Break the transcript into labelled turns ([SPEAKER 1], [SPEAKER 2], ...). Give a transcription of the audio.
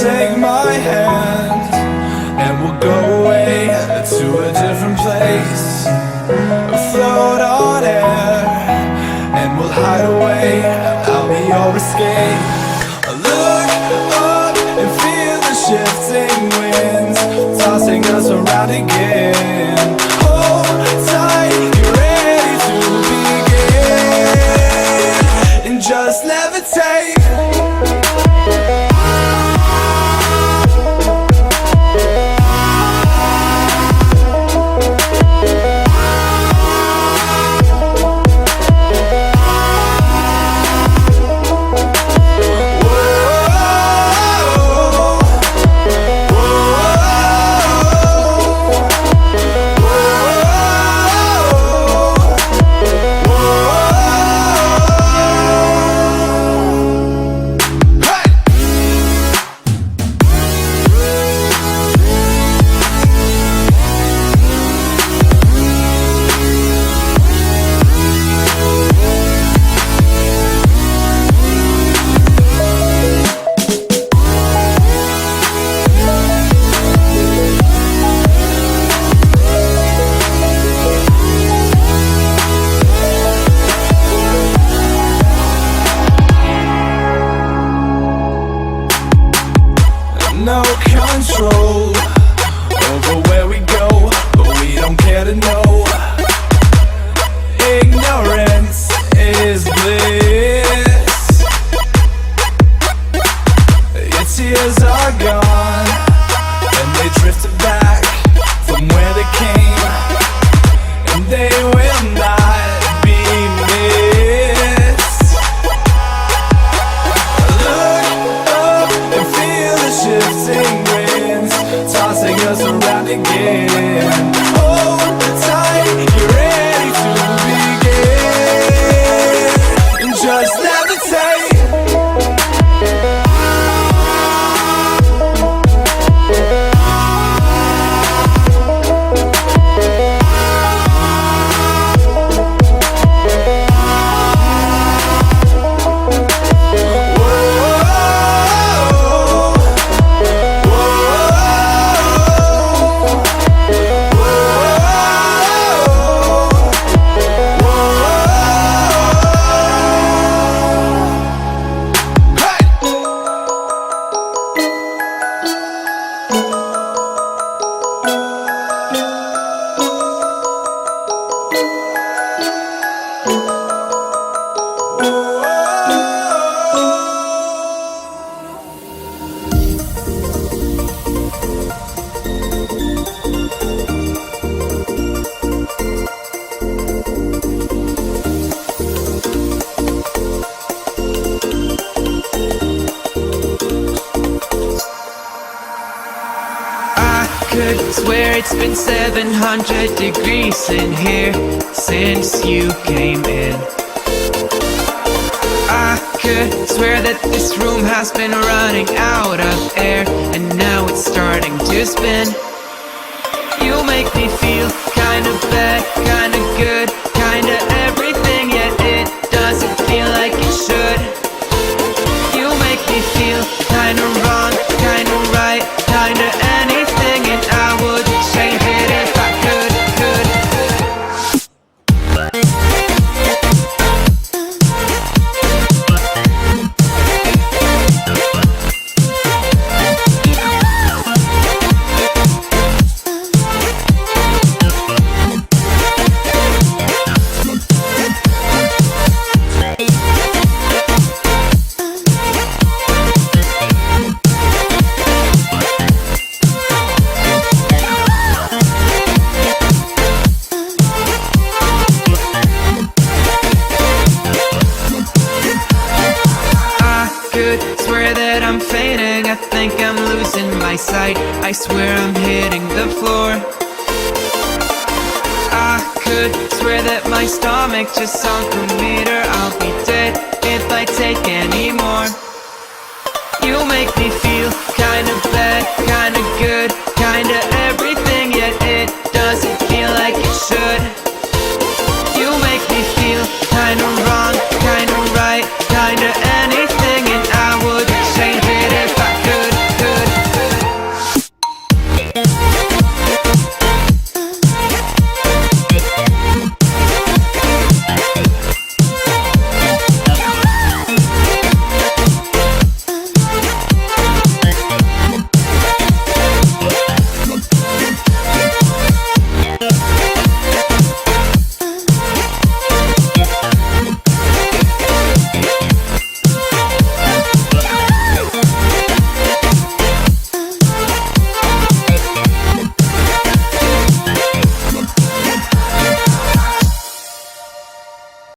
[SPEAKER 1] take my hand and we'll go away to a different place, float on air, and we'll hide away. I'll be your escape. Look up and feel the shifting winds tossing us around again. Hold tight, get ready to begin, and just levitate. No control over where we go, but we don't care to know. Ignorance is bliss. Your tears are gone, and they drifted back from where they came, and they will not be missed. Look up and feel the shifting winds tossing us around again. Hold tight, get ready to begin, and just levitate.
[SPEAKER 2] Could swear it's been 700 degrees in here since you came in. I could swear that this room has been running out of air, and now it's starting to spin. You make me feel kinda bad, kinda good, kinda everything, yet it doesn't feel like it should. You make me feel kinda wrong, kinda right, kinda anything, and I would change it if I could. Swear that I'm fainting, I think I'm losing my sight, I swear I'm hitting the floor. I could swear that my stomach just sunk a meter. I'll be dead if I take any more. You make me feel kinda bad, kinda good, kinda